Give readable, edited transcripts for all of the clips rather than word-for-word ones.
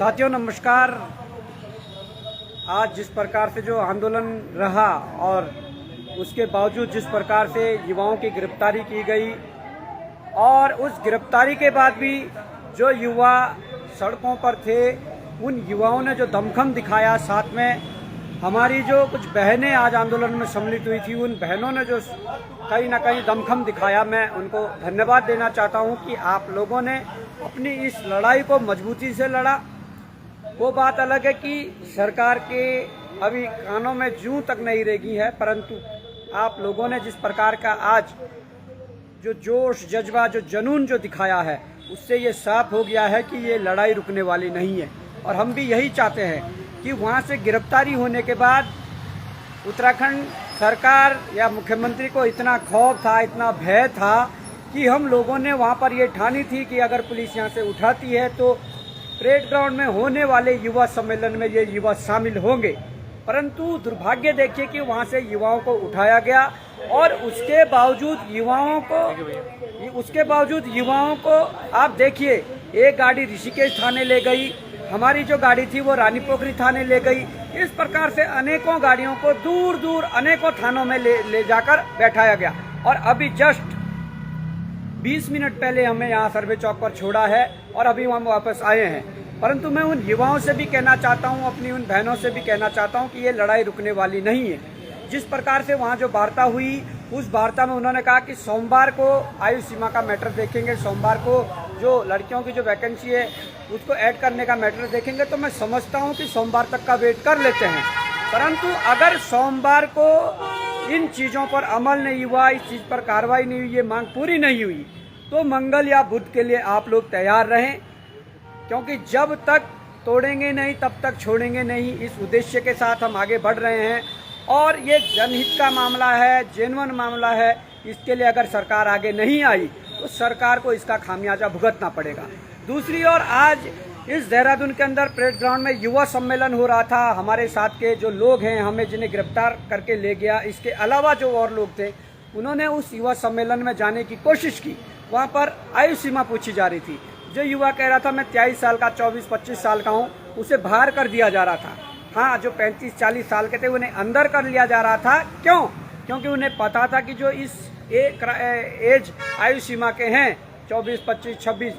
साथियों नमस्कार। आज जिस प्रकार से जो आंदोलन रहा और उसके बावजूद जिस प्रकार से युवाओं की गिरफ्तारी की गई और उस गिरफ्तारी के बाद भी जो युवा सड़कों पर थे उन युवाओं ने जो दमखम दिखाया, साथ में हमारी जो कुछ बहनें आज आंदोलन में सम्मिलित हुई थी उन बहनों ने जो कहीं ना कहीं दमखम दिखाया, मैं उनको धन्यवाद देना चाहता हूं कि आप लोगों ने अपनी इस लड़ाई को मजबूती से लड़ा। वो बात अलग है कि सरकार के अभी कानों में जूं तक नहीं रेगी है, परंतु आप लोगों ने जिस प्रकार का आज जो जोश जज्बा जो जुनून जो दिखाया है उससे ये साफ हो गया है कि ये लड़ाई रुकने वाली नहीं है। और हम भी यही चाहते हैं कि वहाँ से गिरफ्तारी होने के बाद उत्तराखंड सरकार या मुख्यमंत्री को इतना खौफ था, इतना भय था कि हम लोगों ने वहाँ पर ये ठानी थी कि अगर पुलिस यहाँ से उठाती है तो परेड ग्राउंड में होने वाले युवा सम्मेलन में ये युवा शामिल होंगे। परंतु दुर्भाग्य देखिए कि वहाँ से युवाओं को उठाया गया और उसके बावजूद युवाओं को आप देखिए, एक गाड़ी ऋषिकेश थाने ले गई, हमारी जो गाड़ी थी वो रानी पोखरी थाने ले गई। इस प्रकार से अनेकों गाड़ियों को दूर दूर अनेकों थानों में ले जाकर बैठाया गया। और अभी जस्ट 20 मिनट पहले हमें यहाँ सर्वे चौक पर छोड़ा है और अभी हम वापस आए हैं। परंतु मैं उन युवाओं से भी कहना चाहता हूँ, अपनी उन बहनों से भी कहना चाहता हूँ कि ये लड़ाई रुकने वाली नहीं है। जिस प्रकार से वहाँ जो वार्ता हुई उस वार्ता में उन्होंने कहा कि सोमवार को आयु सीमा का मैटर देखेंगे, सोमवार को जो लड़कियों की जो वैकेंसी है उसको ऐड करने का मैटर देखेंगे। तो मैं समझता हूँ कि सोमवार तक का वेट कर लेते हैं। परंतु अगर सोमवार को इन चीज़ों पर अमल नहीं हुआ, इस चीज़ पर कार्रवाई नहीं हुई, ये मांग पूरी नहीं हुई, तो मंगल या बुध के लिए आप लोग तैयार रहें, क्योंकि जब तक तोड़ेंगे नहीं तब तक छोड़ेंगे नहीं। इस उद्देश्य के साथ हम आगे बढ़ रहे हैं और ये जनहित का मामला है, जेन्युइन मामला है। इसके लिए अगर सरकार आगे नहीं आई तो सरकार को इसका खामियाजा भुगतना पड़ेगा। दूसरी ओर आज इस देहरादून के अंदर परेड ग्राउंड में युवा सम्मेलन हो रहा था। हमारे साथ के जो लोग हैं, हमें जिन्हें गिरफ्तार करके ले गया, इसके अलावा जो और लोग थे उन्होंने उस युवा सम्मेलन में जाने की कोशिश की। वहाँ पर आयु सीमा पूछी जा रही थी। जो युवा कह रहा था मैं 23 साल का, 24-25 साल का हूँ, उसे बाहर कर दिया जा रहा था। हाँ, जो 35-40 साल के थे उन्हें अंदर कर लिया जा रहा था। क्यों? क्योंकि उन्हें पता था कि जो इस एज आयु सीमा के हैं 24, 25, 26,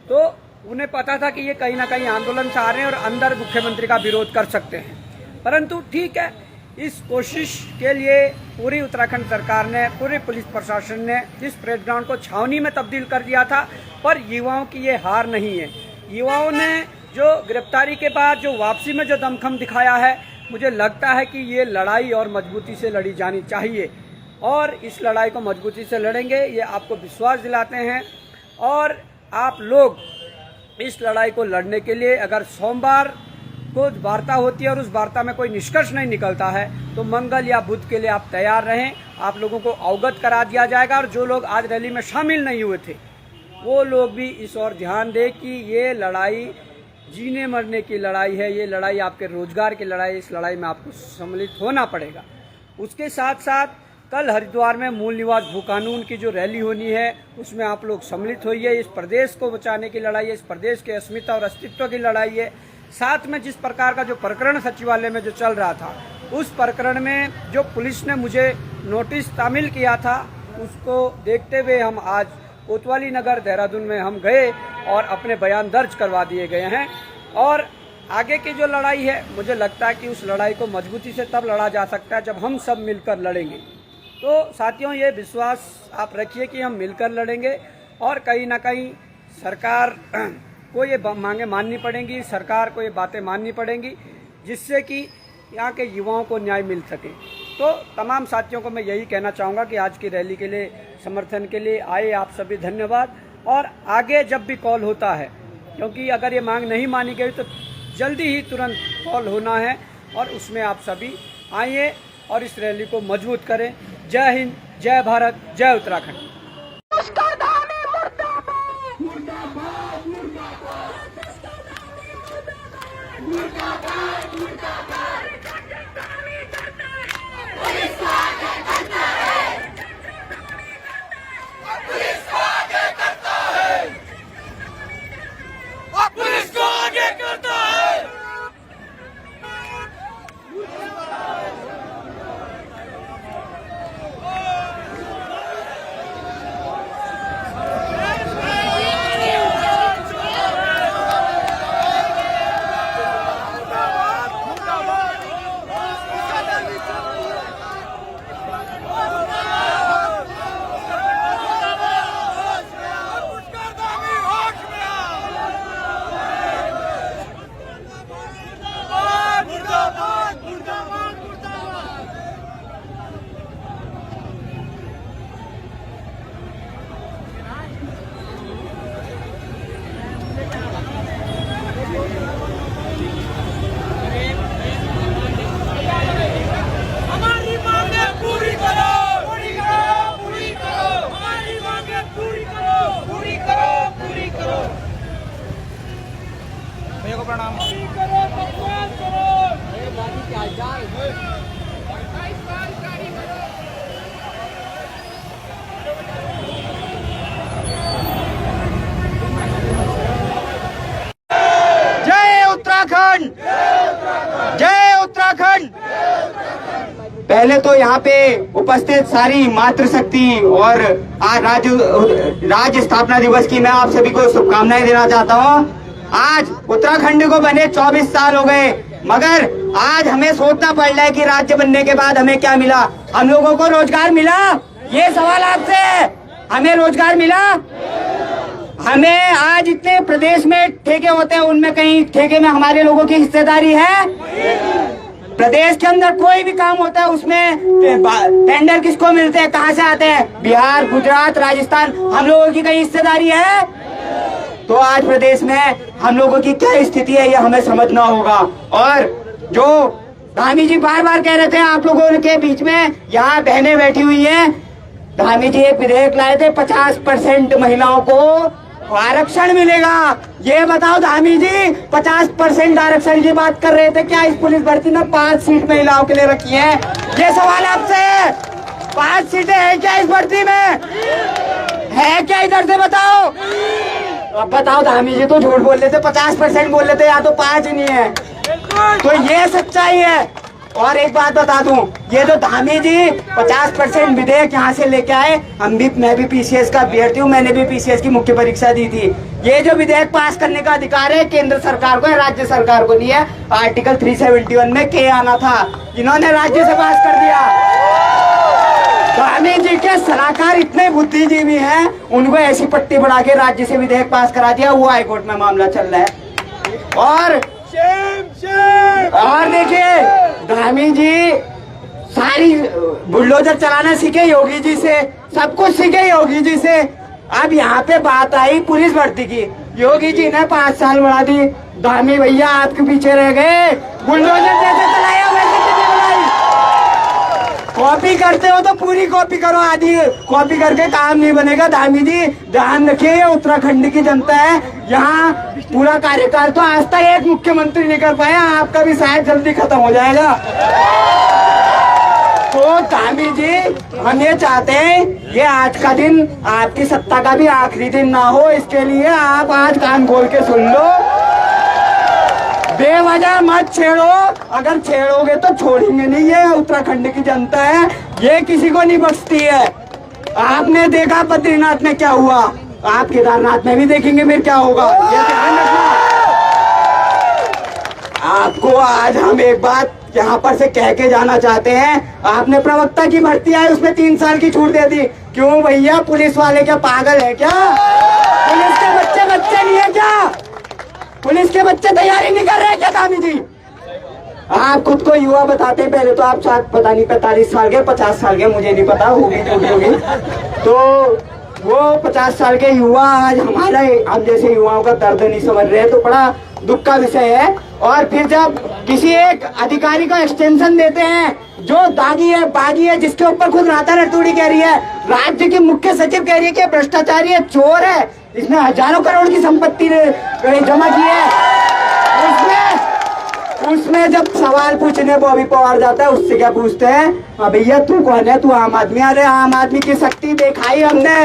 तो उन्हें पता था कि ये कहीं ना कहीं आंदोलन से आ रहे हैं और अंदर मुख्यमंत्री का विरोध कर सकते हैं। परंतु ठीक है, इस कोशिश के लिए पूरी उत्तराखंड सरकार ने, पूरे पुलिस प्रशासन ने इस परेड ग्राउंड को छावनी में तब्दील कर दिया था। पर युवाओं की ये हार नहीं है। युवाओं ने जो गिरफ्तारी के बाद जो वापसी में जो दमखम दिखाया है, मुझे लगता है कि ये लड़ाई और मजबूती से लड़ी जानी चाहिए और इस लड़ाई को मजबूती से लड़ेंगे, ये आपको विश्वास दिलाते हैं। और आप लोग इस लड़ाई को लड़ने के लिए अगर सोमवार को वार्ता होती है और उस वार्ता में कोई निष्कर्ष नहीं निकलता है तो मंगल या बुध के लिए आप तैयार रहें। आप लोगों को अवगत करा दिया जाएगा और जो लोग आज रैली में शामिल नहीं हुए थे वो लोग भी इस ओर ध्यान दें कि ये लड़ाई जीने मरने की लड़ाई है, ये लड़ाई आपके रोजगार की लड़ाई। इस लड़ाई में आपको सम्मिलित होना पड़ेगा। उसके साथ साथ कल हरिद्वार में मूल निवास भू कानून की जो रैली होनी है उसमें आप लोग सम्मिलित होइए। इस प्रदेश को बचाने की लड़ाई है, इस प्रदेश के अस्मिता और अस्तित्व की लड़ाई है। साथ में जिस प्रकार का जो प्रकरण सचिवालय में जो चल रहा था, उस प्रकरण में जो पुलिस ने मुझे नोटिस तामील किया था, उसको देखते हुए हम आज कोतवाली नगर देहरादून में हम गए और अपने बयान दर्ज करवा दिए गए हैं। और आगे की जो लड़ाई है, मुझे लगता है कि उस लड़ाई को मजबूती से तब लड़ा जा सकता है जब हम सब मिलकर लड़ेंगे। तो साथियों, ये विश्वास आप रखिए कि हम मिलकर लड़ेंगे और कहीं ना कहीं सरकार को ये मांगे माननी पड़ेंगी, सरकार को ये बातें माननी पड़ेंगी, जिससे कि यहाँ के युवाओं को न्याय मिल सके। तो तमाम साथियों को मैं यही कहना चाहूँगा कि आज की रैली के लिए, समर्थन के लिए आए आप सभी, धन्यवाद। और आगे जब भी कॉल होता है, क्योंकि अगर ये मांग नहीं मानी गई तो जल्दी ही तुरंत कॉल होना है और उसमें आप सभी आइए और इस रैली को मजबूत करें। जय हिंद, जय भारत, जय उत्तराखंड। पुलिस को आगे करता है। पहले तो यहाँ पे उपस्थित सारी मातृशक्ति और आज राज्य स्थापना दिवस की मैं आप सभी को शुभकामनाएं देना चाहता हूँ। आज उत्तराखंड को बने 24 साल हो गए, मगर आज हमें सोचना पड़ रहा है कि राज्य बनने के बाद हमें क्या मिला। हम लोगों को रोजगार मिला? ये सवाल आपसे है, हमें रोजगार मिला? हमें आज इतने प्रदेश में ठेके होते हैं, उनमें कहीं ठेके में हमारे लोगों की हिस्सेदारी है? प्रदेश के अंदर कोई भी काम होता है उसमें टेंडर किसको मिलते हैं, कहाँ से आते हैं? बिहार, गुजरात, राजस्थान, हम लोगों की कहीं हिस्सेदारी है? तो आज प्रदेश में हम लोगों की क्या स्थिति है, ये हमें समझना होगा। और जो धामी जी बार बार कह रहे थे आप लोगों के बीच में, यहाँ बहनें बैठी हुई हैं, धामी जी एक विधेयक लाए थे 50% महिलाओं को आरक्षण मिलेगा। ये बताओ धामी जी, 50% आरक्षण की बात कर रहे थे, क्या इस पुलिस भर्ती में 5 सीट महिलाओं के लिए रखी है? ये सवाल आपसे, 5 सीटें हैं क्या इस भर्ती में? है क्या? इधर से बताओ। अब बताओ धामी जी तो झूठ बोल रहे थे, 50% बोल रहे थे, या तो 5 ही नहीं है। तो ये सच्चाई है। और एक बात बता दूं, ये जो धामी जी 50% विधेयक यहाँ से लेके आए, मैं भी पीसीएस का अभ्यर्थी हूँ, मैंने भी पीसीएस की मुख्य परीक्षा दी थी। ये जो विधेयक पास करने का अधिकार है केंद्र सरकार को है, राज्य सरकार को नहीं है। आर्टिकल 371 में के आना था, इन्होंने राज्य से पास कर दिया। धामी जी के सलाहकार इतने बुद्धिजीवी हैं, उनको ऐसी पट्टी बढ़ा के राज्य से विधेयक पास करा दिया, वो हाईकोर्ट में मामला चल रहा है। और देखिए धामी जी सारी बुलडोजर चलाना सीखे योगी जी से, सब कुछ सीखे योगी जी से। अब यहाँ पे बात आई पुलिस भर्ती की, योगी जी ने 5 साल बढ़ा दी, धामी भैया आपके पीछे रह गए। बुलडोजर जैसे चलाया वैसे चलाई, कॉपी करते हो तो पूरी कॉपी करो, आधी कॉपी करके काम नहीं बनेगा। धामी जी ध्यान रखिए, ये उत्तराखंड की जनता है, यहाँ पूरा कार्यकाल तो आज तक एक मुख्यमंत्री नहीं कर पाया, आपका भी शायद जल्दी खत्म हो जाएगा। तो धामी जी हम ये चाहते हैं, ये आज का दिन आपकी सत्ता का भी आखिरी दिन ना हो, इसके लिए आप आज कान खोल के सुन लो, बेवजह मत छेड़ो। अगर छेड़ोगे तो छोड़ेंगे नहीं, ये उत्तराखंड की जनता है, ये किसी को नहीं बख्शती है। आपने देखा बद्रीनाथ में क्या हुआ, आप केदारनाथ में भी देखेंगे फिर क्या होगा, ये ध्यान रखना। आपको आज हम एक बात यहाँ पर से कह के जाना चाहते हैं, आपने प्रवक्ता की भर्ती आई उसमें 3 साल की छूट दे दी, क्यों भैया? पुलिस वाले क्या पागल है क्या? पुलिस के बच्चे नहीं है क्या? पुलिस के बच्चे तैयारी नहीं कर रहे क्या धामी जी? आप खुद को युवा बताते हैं, पहले तो आप शायद पता नहीं 45 साल के 50 साल के, मुझे नहीं पता, होगी जो भी होगी। तो वो 50 साल के युवा आज हम जैसे युवाओं का दर्द नहीं समझ रहे, तो बड़ा दुख का विषय है। और फिर जब किसी एक अधिकारी को एक्सटेंशन देते हैं, जो दागी है, बागी है, जिसके ऊपर खुद राता रतूड़ी कह रही है, राज्य की मुख्य सचिव कह रही है कि भ्रष्टाचारी है, चोर है, इसने हजारों करोड़ की संपत्ति जमा की है, उसमें जब सवाल पूछने बॉबी पवार जाता है, उससे क्या पूछते हैं? भैया तू कौन है? तू आम आदमी? अरे आम आदमी की शक्ति दिखाई हमने,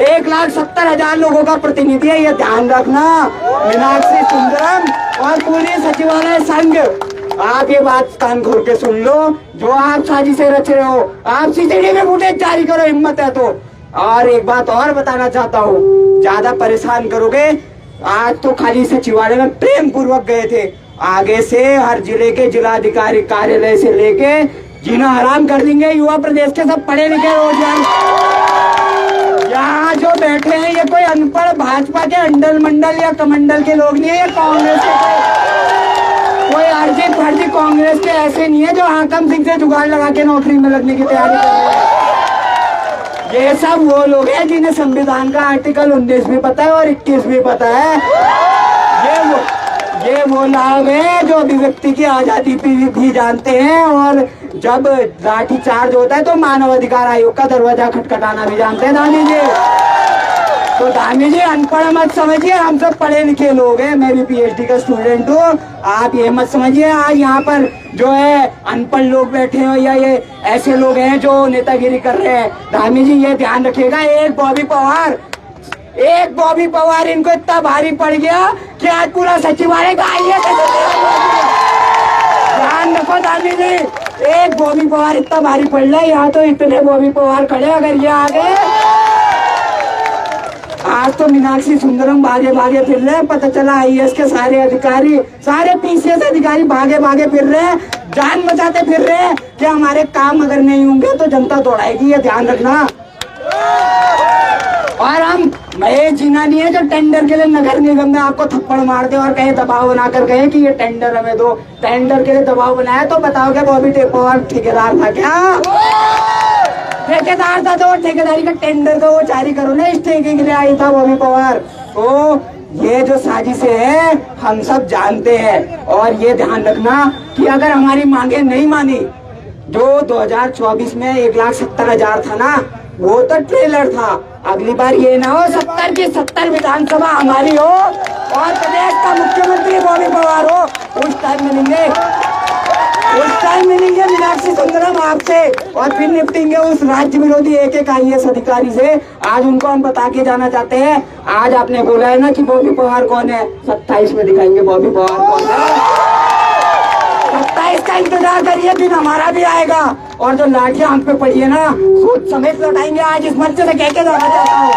1,70,000 लोगों का प्रतिनिधि है, ये ध्यान रखना। मीनाक्षी सुंदरम और पूरी सचिवालय संघ, आप ये बात कान खोल के सुन लो, जो आप साजिशें रच रहे हो, आप सीसीटीवी में फुटेज जारी करो, हिम्मत है तो। और एक बात और बताना चाहता हूँ, ज्यादा परेशान करोगे, आज तो खाली सचिवालय में प्रेम पूर्वक गए थे, आगे से हर जिले के जिलाधिकारी कार्यालय से लेके जीना हराम कर देंगे। युवा प्रदेश के सब पढ़े लिखे रोजगार, यहाँ जो बैठे हैं ये कोई अनपढ़ भाजपा के अंडल मंडल या कमंडल के लोग नहीं है, ये कांग्रेस के कोई अर्जित फर्जी कांग्रेस के ऐसे नहीं है जो हाकम सिंह से जुगाड़ लगा के नौकरी में लगने की तैयारी कर रहे हैं। ये सब वो लोग हैं जिन्हें संविधान का आर्टिकल 19 भी पता है और 21 भी पता है। ये वो लोग हैं जो अभिव्यक्ति की आजादी भी जानते हैं, और जब लाठी चार्ज होता है तो मानव अधिकार आयोग का दरवाजा खटखटाना भी जानते हैं धामी जी। तो धामी जी अनपढ़ मत समझिए, हम सब पढ़े लिखे लोग हैं, मैं भी पीएचडी का स्टूडेंट हूँ, आप ये मत समझिए आज यहाँ पर जो है अनपढ़ लोग बैठे हो या ये ऐसे लोग हैं जो नेतागिरी कर रहे हैं। धामी जी ये ध्यान रखिएगा, एक बॉबी पवार इनको इतना भारी पड़ गया कि आज पूरा सचिवालय का आइए ध्यान रखो धामी जी, एक बॉबी पवार इतना भारी पड़ रहा है, यहाँ तो इतने बॉबी पवार खड़े, अगर ये आ गए। आज तो मीनाक्षी सुंदरम भागे भागे फिर रहे हैं, पता चला IAS के सारे अधिकारी, सारे PCS अधिकारी भागे भागे फिर रहे हैं, जान बचाते फिर रहे हैं कि हमारे काम अगर नहीं होंगे तो जनता दौड़ाएगी, ये ध्यान रखना। और हम महेश जीना नहीं है जो टेंडर के लिए नगर निगम में आपको थप्पड़ मार दे और कहे दबाव बनाकर कहे कि ये टेंडर हमें दो। टेंडर के लिए दबाव बनाया तो बताओ क्या बॉबी पवार ठेकेदार था क्या? ठेकेदार था तो ठेकेदारी का टेंडर तो वो जारी करो ना, इस ठेके के लिए आई था बॉबी पवार। तो ये जो साजिशें है हम सब जानते हैं, और ये ध्यान रखना कि अगर हमारी मांगे नहीं मानी, जो 2024 में 1,70,000 था ना, वो तो ट्रेलर था। अगली बार ये ना हो 70 की 70 विधानसभा हमारी हो और प्रदेश का मुख्यमंत्री बॉबी पवार हो। उस टाइम मिलेंगे मीनाक्षी सुंदरम आपसे, और फिर निपटेंगे उस राज्य विरोधी एक IAS अधिकारी से। आज उनको हम बता के जाना चाहते हैं। आज आपने बोला है ना कि बॉबी पवार कौन है, 27 में दिखाएंगे बॉबी पवार कौन है। 27 का इंतजार करिए, दिन हमारा भी आएगा, और जो लाठियां हम पे पड़ी है ना, खुद समेत लौटाएंगे। आज इस मंच से कह के जाना चाहता हूँ।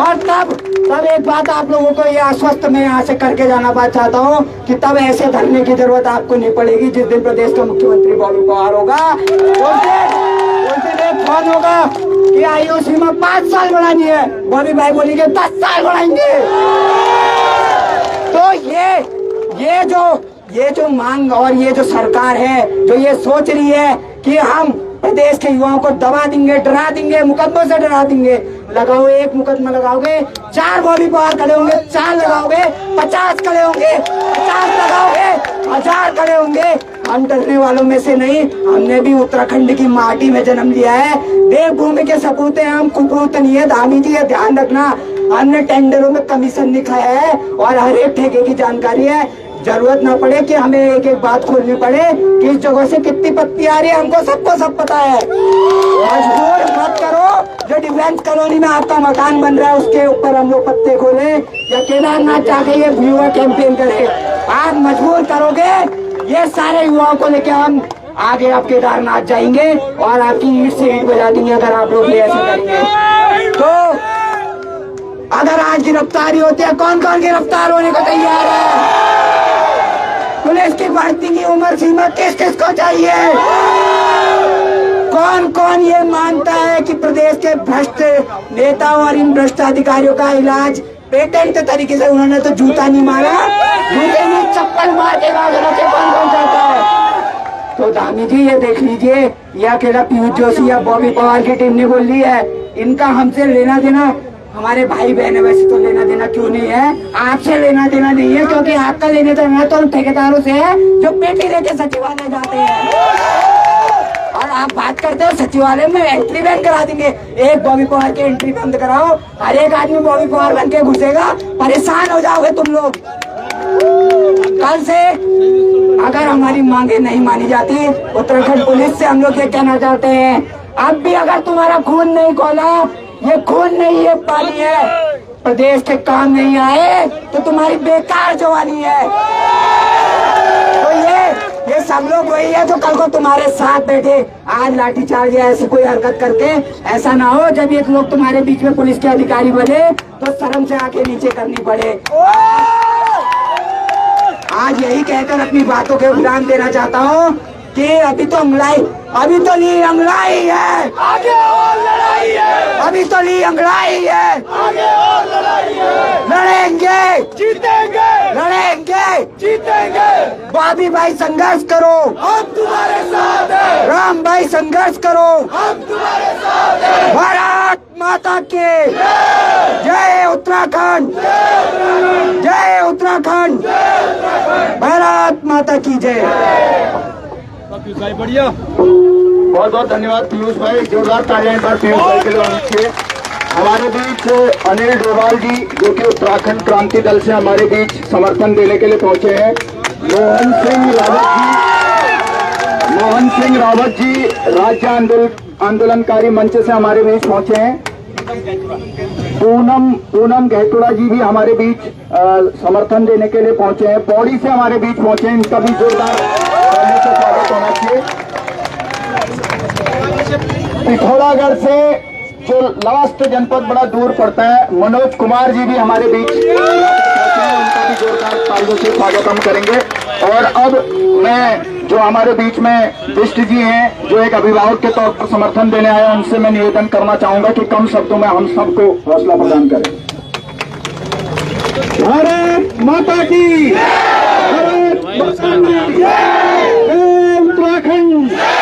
और तब एक बात आप लोगों को ये आश्वस्त मैं यहाँ से करके जाना चाहता हूँ कि तब ऐसे धरने की जरूरत आपको नहीं पड़ेगी जिस दिन प्रदेश का मुख्यमंत्री बॉबी पवार होगा। उस दिन एक फोन होगा कि IOC में 5 साल बढ़ानी है, बॉबी भाई बोलेंगे 10 साल बढ़ाएंगे। तो ये जो मांग और ये जो सरकार है जो ये सोच रही है कि हम प्रदेश के युवाओं को दबा देंगे, डरा देंगे, मुकदमों से डरा देंगे। लगाओ, एक मुकदमा लगाओगे 4 बॉबी पवार खड़े होंगे, 4 लगाओगे 50 खड़े होंगे, 50 लगाओगे 1000 खड़े होंगे। हम डरने वालों में से नहीं, हमने भी उत्तराखंड की माटी में जन्म लिया है, देवभूमि के सपूत हैं हम, कुपूत नहीं है। धामी जी ये ध्यान रखना, हमने टेंडरों में कमीशन लिखा है और हर एक ठेके की जानकारी है। जरूरत ना पड़े कि हमें एक एक बात खोलनी पड़े कि इस जगह से कितनी पत्ती आ रही है, हमको सबको सब पता है। मजबूर मत करो, जो डिफेंस कॉलोनी में आपका मकान बन रहा है उसके ऊपर हम लोग पत्ते खोले, या केदारनाथ जाके ये युवा कैंपेन करे। आप मजबूर करोगे, ये सारे युवाओं को लेके हम आगे आप केदारनाथ जाएंगे और आपकी ईंट से ईंट बजा देंगे अगर आप लोग ये ऐसा करेंगे। तो अगर आज गिरफ्तारी होती है, कौन कौन गिरफ्तार होने को तैयार है? पुलिस की भर्ती की उम्र सीमा किस किस को चाहिए? कौन कौन ये मानता है कि प्रदेश के भ्रष्ट नेताओं और इन भ्रष्ट अधिकारियों का इलाज पेटेंट तरीके से उन्होंने तो जूता नहीं मारा, जूते में चप्पल मार के कौन कौन चाहता है? तो धामी जी ये देख लीजिए, ये अकेला पीयूष जोशी या बॉबी पवार की टीम ने बोल ली है, इनका हमसे लेना देना, हमारे भाई बहन है वैसे तो लेना देना क्यों नहीं है, आपसे लेना देना नहीं है, क्योंकि आपका लेना देना तो उन ठेकेदारों से है जो पेटी लेके सचिवालय जाते हैं। और आप बात करते हो सचिवालय में एंट्री बैन करा देंगे, एक बॉबी पवार की एंट्री बंद कराओ, हर एक आदमी बॉबी पवार बन के घुसेगा, परेशान हो जाओगे तुम लोग। कल से अगर हमारी मांगे नहीं मानी जाती, उत्तराखंड पुलिस से हम लोग ये कहना चाहते हैं, अब भी अगर तुम्हारा खून नहीं खोला, ये खून नहीं ये पानी है, प्रदेश के काम नहीं आए तो तुम्हारी बेकार जवानी है। तो ये सब लोग वही है जो कल को तुम्हारे साथ बैठे, आज लाठीचार्ज या ऐसी कोई हरकत करके ऐसा ना हो जब ये लोग तुम्हारे बीच में पुलिस के अधिकारी बने तो शर्म से आके नीचे करनी पड़े। आज यही कहकर अपनी बातों के विराम देना चाहता हूँ कि अभी तो ली अंगड़ाई है, आगे और लड़ाई है, अभी तो ली अंगड़ाई है, आगे और लड़ाई है, लड़ेंगे जीतेंगे, लड़ेंगे जीतेंगे। बॉबी भाई संघर्ष करो, हम तुम्हारे साथ हैं, राम भाई संघर्ष करो, हम तुम्हारे साथ हैं। भारत माता की जय, उत्तराखंड जय, उत्तराखंड भारत माता की जय। बढ़िया, बहुत बहुत धन्यवाद पीयूष भाई, जोरदार तालियां एक बार पीयूष भाई के लिए। हमारे बीच अनिल डोभाल जी जो कि उत्तराखंड क्रांति दल से हमारे बीच समर्थन देने के लिए पहुंचे हैं। मोहन सिंह रावत जी राज्य आंदोलनकारी मंच से हमारे बीच पहुंचे हैं। पूनम गहतुड़ा जी भी हमारे बीच समर्थन देने के लिए पहुंचे हैं। पौड़ी से हमारे बीच पहुंचे हैं, इनका भी जोरदार स्वागत होना चाहिए। पिथौरागढ़ से जो लास्ट जनपद बड़ा दूर पड़ता है, मनोज कुमार जी भी हमारे बीच, उनका भी जोरदार तालियों से स्वागत हम करेंगे। और अब मैं जो हमारे बीच में बिष्ट जी हैं, जो एक अभिभावक के तौर पर समर्थन देने आए हैं, उनसे मैं निवेदन करना चाहूंगा कि कम शब्दों में हम सबको हौसला प्रदान करें। भारत माता की, भारत माता की जय, उत्तराखंड।